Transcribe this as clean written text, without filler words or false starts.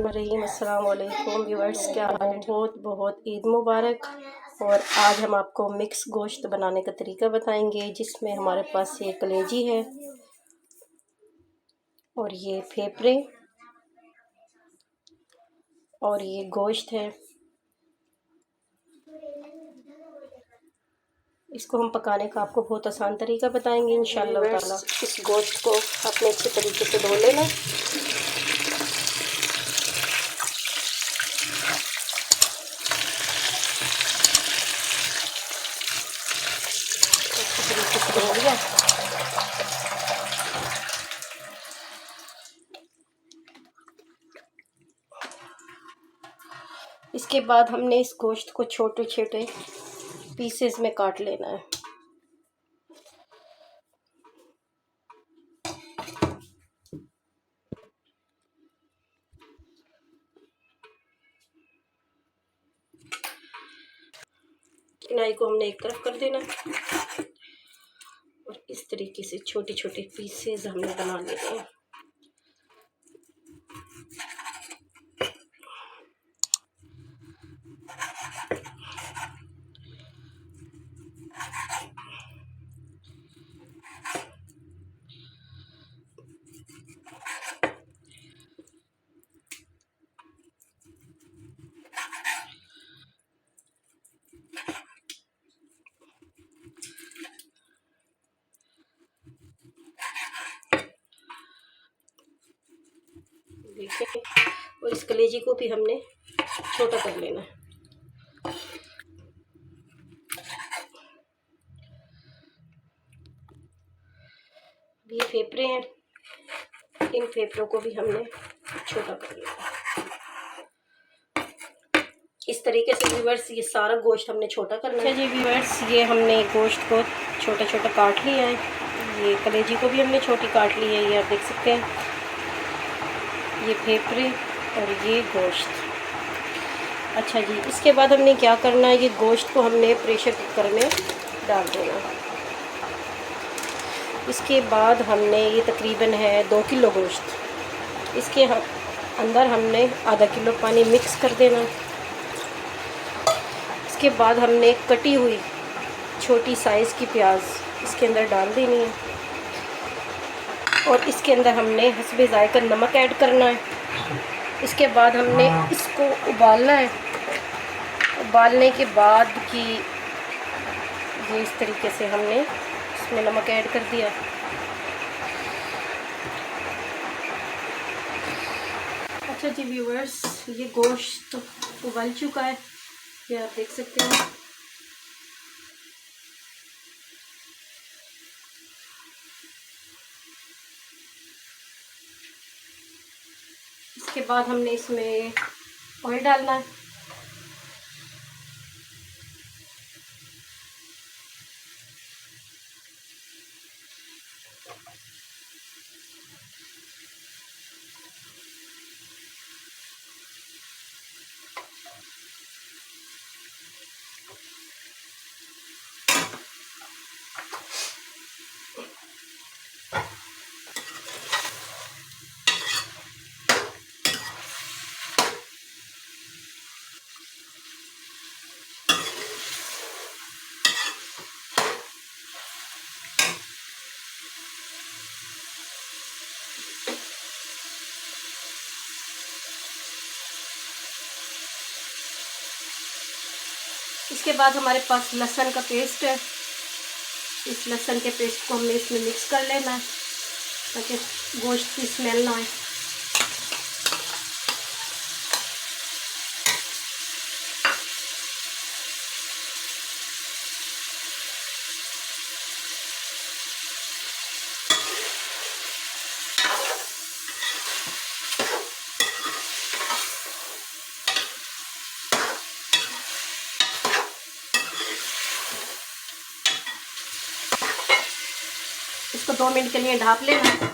बिस्मिल्लाहिर्रहमानिर्रहीम। अस्सलाम वालेकुम व्यूअर्स, क्या हाल है? बहुत बहुत ईद मुबारक। और आज हम आपको मिक्स गोश्त बनाने का तरीका बताएंगे, जिसमें हमारे पास ये कलेजी है और ये फेफड़े और ये गोश्त है। इसको हम पकाने का आपको बहुत आसान तरीका बताएंगे इंशाअल्लाह ताला। इस गोश्त को आपने अच्छे तरीके से धो लेना। अच्छे तरीके से धो लिया। इसके बाद हमने इस गोश्त को छोटे छोटे पीसेस में काट लेना है। कढ़ाई को हमने एक तरफ कर देना और इस तरीके से छोटे छोटे पीसेस हमने बना लेने हैं। देखिए, और इस कलेजी को भी हमने छोटा कर लेना है। ये फेफड़े हैं, इन फेफड़ों को भी हमने छोटा कर लिया। इस तरीके से व्यूअर्स ये सारा गोश्त हमने छोटा करना है। जी व्यूअर्स, ये हमने गोश्त को छोटा छोटा काट लिया है। ये कलेजी को भी हमने छोटी काट ली है, ये आप देख सकते हैं। ये फेफड़े और ये गोश्त। अच्छा जी, इसके बाद हमने क्या करना है, ये गोश्त को हमने प्रेशर कुकर में डाल देना। इसके बाद हमने ये तकरीबन है 2 किलो गोश्त, इसके अंदर हमने आधा किलो पानी मिक्स कर देना। इसके बाद हमने कटी हुई छोटी साइज़ की प्याज इसके अंदर डाल देनी है और इसके अंदर हमने हस्बे ज़ायका नमक ऐड करना है। इसके बाद हमने इसको उबालना है। उबालने के बाद की ये इस तरीके से हमने इसमें नमक ऐड कर दिया। अच्छा जी व्यूअर्स, ये गोश्त उबल चुका है, ये आप देख सकते हैं। इसके बाद हमने इसमें ऑयल डालना है। इसके बाद हमारे पास लहसुन का पेस्ट है। इस लहसुन के पेस्ट को हमने इसमें मिक्स कर लेना है ताकि गोश्त की स्मेल ना आए। इसको 2 मिनट के लिए ढाँप लेना।